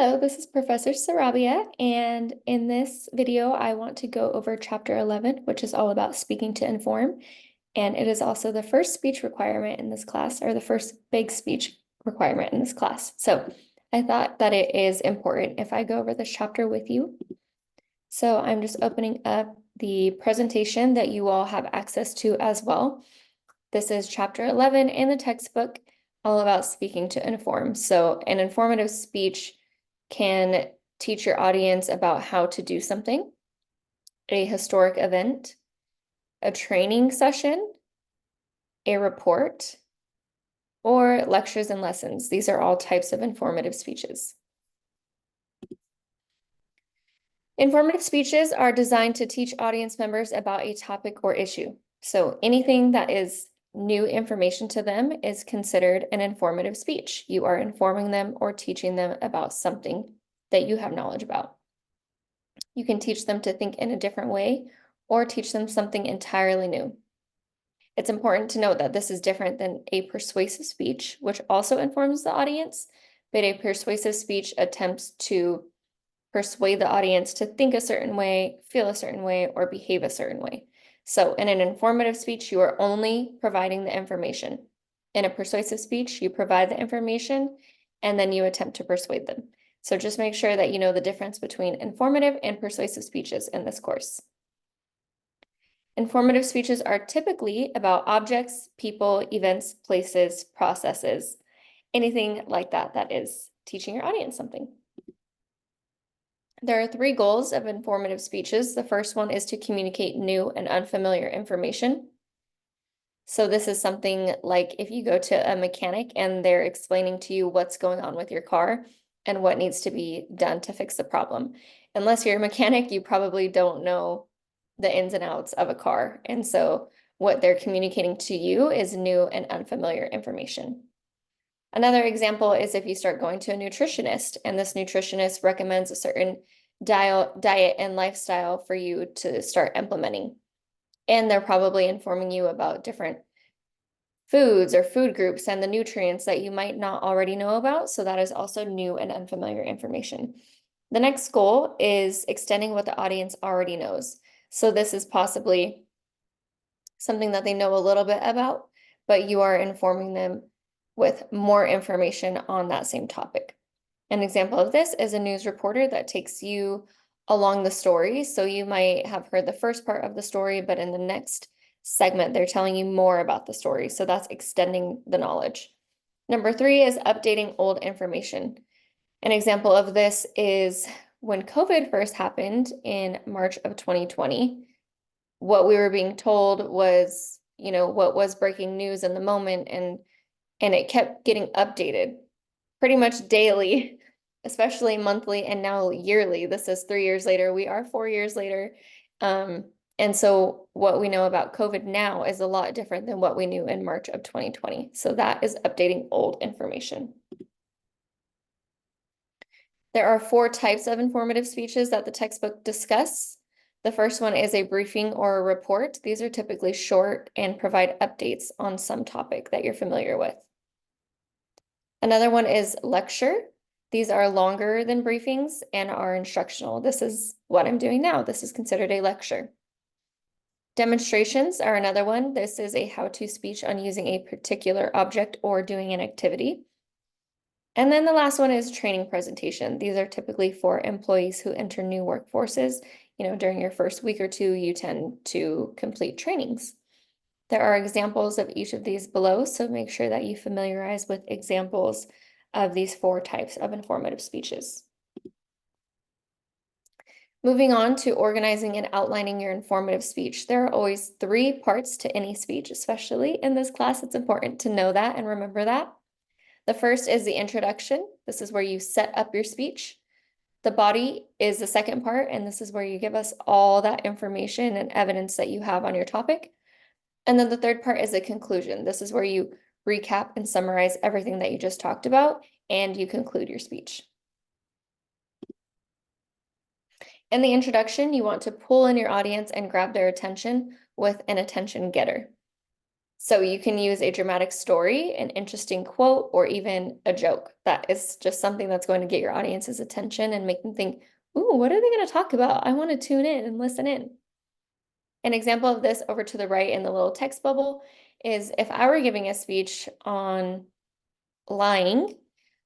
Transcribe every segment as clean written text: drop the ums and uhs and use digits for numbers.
Hello, this is Professor Sarabia, and in this video, I want to go over Chapter 11, which is all about speaking to inform, and it is also the first speech requirement in this class, or the first big speech requirement in this class. So I thought that it is important if I go over this chapter with you. So I'm just opening up the presentation that you all have access to as well. This is Chapter 11 in the textbook, all about speaking to inform. So an informative speech can teach your audience about how to do something, a historic event, a training session, a report, or lectures and lessons. These are all types of informative speeches. Informative speeches are designed to teach audience members about a topic or issue. So anything that is new information to them is considered an informative speech. You are informing them or teaching them about something that you have knowledge about. You can teach them to think in a different way or teach them something entirely new. It's important to note that this is different than a persuasive speech, which also informs the audience, but a persuasive speech attempts to persuade the audience to think a certain way, feel a certain way, or behave a certain way. So in an informative speech, you are only providing the information. In a persuasive speech, you provide the information and then you attempt to persuade them. So just make sure that you know the difference between informative and persuasive speeches in this course. Informative speeches are typically about objects, people, events, places, processes, anything like that that is teaching your audience something. There are three goals of informative speeches. The first one is to communicate new and unfamiliar information. So this is something like if you go to a mechanic and they're explaining to you what's going on with your car and what needs to be done to fix the problem. Unless you're a mechanic, you probably don't know the ins and outs of a car. And so what they're communicating to you is new and unfamiliar information. Another example is if you start going to a nutritionist and this nutritionist recommends a certain diet and lifestyle for you to start implementing. And they're probably informing you about different foods or food groups and the nutrients that you might not already know about. So that is also new and unfamiliar information. The next goal is extending what the audience already knows. So this is possibly something that they know a little bit about, but you are informing them with more information on that same topic. An example of this is a news reporter that takes you along the story. So you might have heard the first part of the story, but in the next segment, they're telling you more about the story. So that's extending the knowledge. Number 3 is updating old information. An example of this is when COVID first happened in March of 2020, what we were being told was, what was breaking news in the moment, and it kept getting updated pretty much daily, especially monthly and now yearly. This is 3 years later. We are 4 years later. And so what we know about COVID now is a lot different than what we knew in March of 2020. So that is updating old information. There are 4 types of informative speeches that the textbook discuss. The first one is a briefing or a report. These are typically short and provide updates on some topic that you're familiar with. Another one is lecture. These are longer than briefings and are instructional. This is what I'm doing now. This is considered a lecture. Demonstrations are another one. This is a how-to speech on using a particular object or doing an activity. And then the last one is training presentation. These are typically for employees who enter new workforces. During your first week or 2, you tend to complete trainings. There are examples of each of these below, so make sure that you familiarize with examples of these 4 types of informative speeches. Moving on to organizing and outlining your informative speech. There are always 3 parts to any speech, especially in this class. It's important to know that and remember that. The first is the introduction. This is where you set up your speech. The body is the second part, and this is where you give us all that information and evidence that you have on your topic. And then the third part is a conclusion. This is where you recap and summarize everything that you just talked about, and you conclude your speech. In the introduction, you want to pull in your audience and grab their attention with an attention getter. So you can use a dramatic story, an interesting quote, or even a joke. That is just something that's going to get your audience's attention and make them think, ooh, what are they going to talk about? I want to tune in and listen in. An example of this over to the right in the little text bubble is if I were giving a speech on lying,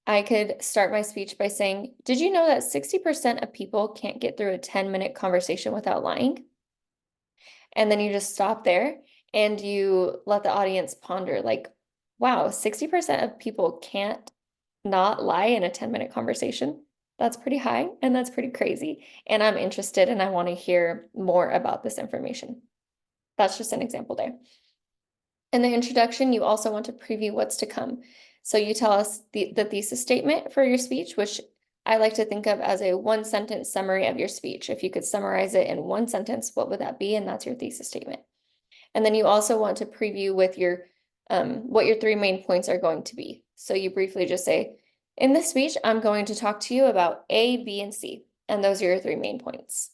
I could start my speech by saying, did you know that 60% of people can't get through a 10-minute conversation without lying? And then you just stop there and you let the audience ponder, like, wow, 60% of people can't not lie in a 10-minute conversation. That's pretty high and that's pretty crazy. And I'm interested and I want to hear more about this information. That's just an example there. In the introduction, you also want to preview what's to come. So you tell us the thesis statement for your speech, which I like to think of as a one-sentence summary of your speech. If you could summarize it in one sentence, what would that be? And that's your thesis statement. And then you also want to preview with your what your 3 main points are going to be. So you briefly just say, in this speech, I'm going to talk to you about A, B, and C. And those are your 3 main points.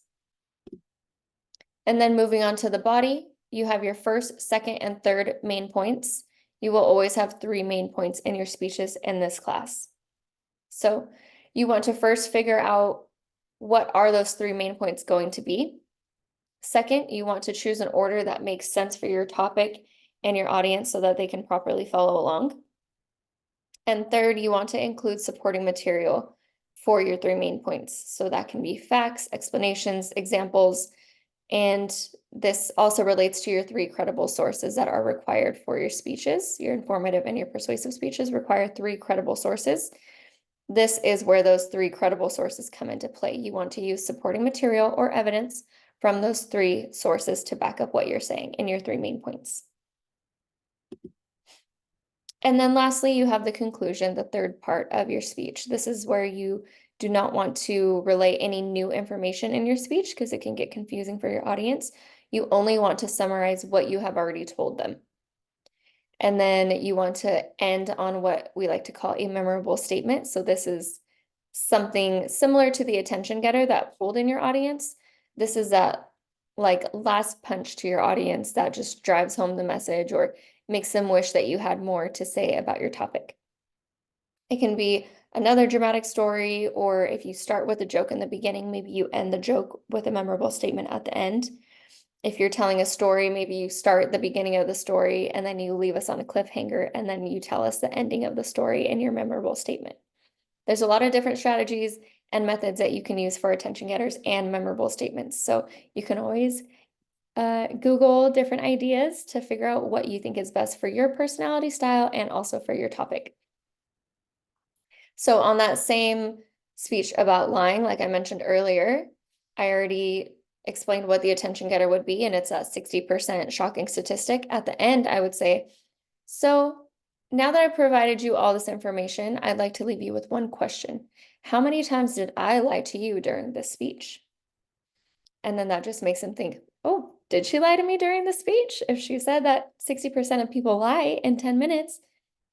And then moving on to the body, you have your first, second, and third main points. You will always have 3 main points in your speeches in this class. So you want to first figure out what are those 3 main points going to be. Second, you want to choose an order that makes sense for your topic and your audience so that they can properly follow along. And third, you want to include supporting material for your 3 main points. So that can be facts, explanations, examples, and this also relates to your 3 credible sources that are required for your speeches. Your informative and your persuasive speeches require 3 credible sources. This is where those 3 credible sources come into play. You want to use supporting material or evidence from those 3 sources to back up what you're saying in your 3 main points. And then lastly, you have the conclusion, the third part of your speech. This is where you do not want to relay any new information in your speech because it can get confusing for your audience. You only want to summarize what you have already told them. And then you want to end on what we like to call a memorable statement. So this is something similar to the attention getter that pulled in your audience. This is that like last punch to your audience that just drives home the message or makes them wish that you had more to say about your topic. It can be another dramatic story, or if you start with a joke in the beginning, maybe you end the joke with a memorable statement at the end. If you're telling a story, maybe you start the beginning of the story and then you leave us on a cliffhanger and then you tell us the ending of the story in your memorable statement. There's a lot of different strategies and methods that you can use for attention getters and memorable statements. So you can always Google different ideas to figure out what you think is best for your personality style and also for your topic. So on that same speech about lying, like I mentioned earlier, I already explained what the attention getter would be, and it's that 60% shocking statistic. At the end, I would say, so now that I've provided you all this information, I'd like to leave you with one question. How many times did I lie to you during this speech? And then that just makes them think, oh, did she lie to me during the speech? If she said that 60% of people lie in 10 minutes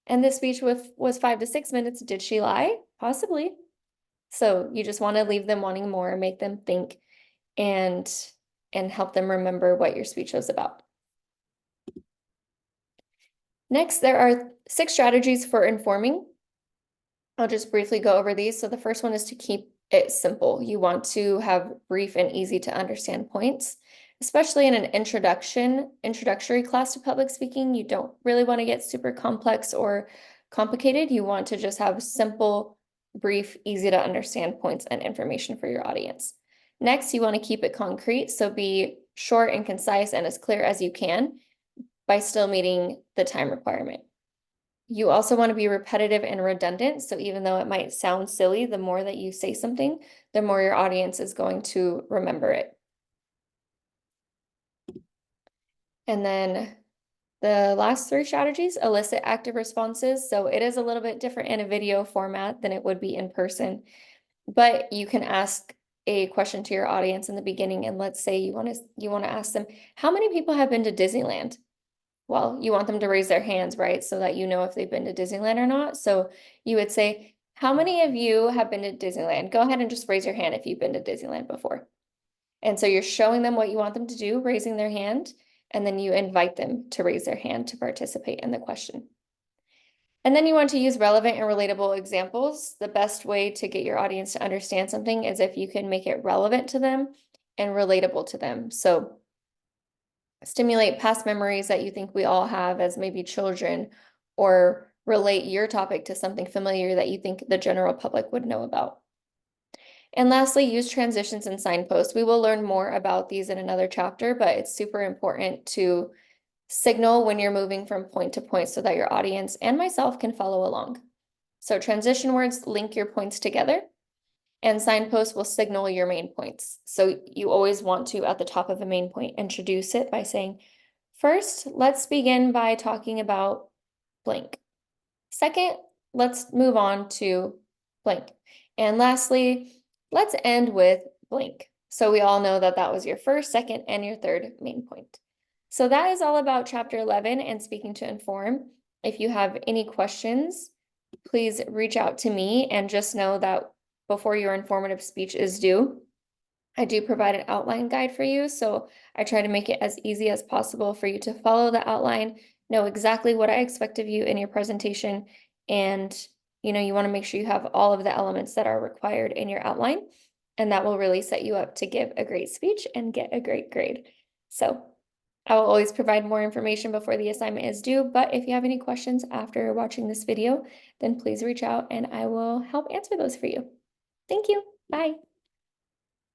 and this speech was 5 to 6 minutes, did she lie? Possibly. So you just want to leave them wanting more, make them think and help them remember what your speech was about. Next, there are 6 strategies for informing. I'll just briefly go over these. So the first one is to keep it simple. You want to have brief and easy to understand points, especially in an introductory class to public speaking. You don't really want to get super complex or complicated. You want to just have simple, brief, easy to understand points and information for your audience. Next, you want to keep it concrete. So be short and concise and as clear as you can by still meeting the time requirement. You also want to be repetitive and redundant. So even though it might sound silly, the more that you say something, the more your audience is going to remember it. And then the last 3 strategies, elicit active responses. So it is a little bit different in a video format than it would be in person, but you can ask a question to your audience in the beginning. And let's say you want to ask them, how many people have been to Disneyland? Well, you want them to raise their hands, right? So that you know if they've been to Disneyland or not. So you would say, how many of you have been to Disneyland? Go ahead and just raise your hand if you've been to Disneyland before. And so you're showing them what you want them to do, raising their hand. and then you invite them to raise their hand to participate in the question. And then you want to use relevant and relatable examples. The best way to get your audience to understand something is if you can make it relevant to them and relatable to them. So stimulate past memories that you think we all have as maybe children, or relate your topic to something familiar that you think the general public would know about. And lastly, use transitions and signposts. We will learn more about these in another chapter, but it's super important to signal when you're moving from point to point so that your audience and myself can follow along. So transition words link your points together, and signposts will signal your main points. So you always want to, at the top of a main point, introduce it by saying, first, let's begin by talking about blank. Second, let's move on to blank. And lastly, let's end with blank. So we all know that that was your first, second, and your third main point. So that is all about chapter 11 and speaking to inform. If you have any questions, please reach out to me, and just know that before your informative speech is due, I do provide an outline guide for you. So I try to make it as easy as possible for you to follow the outline, know exactly what I expect of you in your presentation. And, you want to make sure you have all of the elements that are required in your outline, and that will really set you up to give a great speech and get a great grade. So I will always provide more information before the assignment is due, but if you have any questions after watching this video, then please reach out and I will help answer those for you. Thank you. Bye.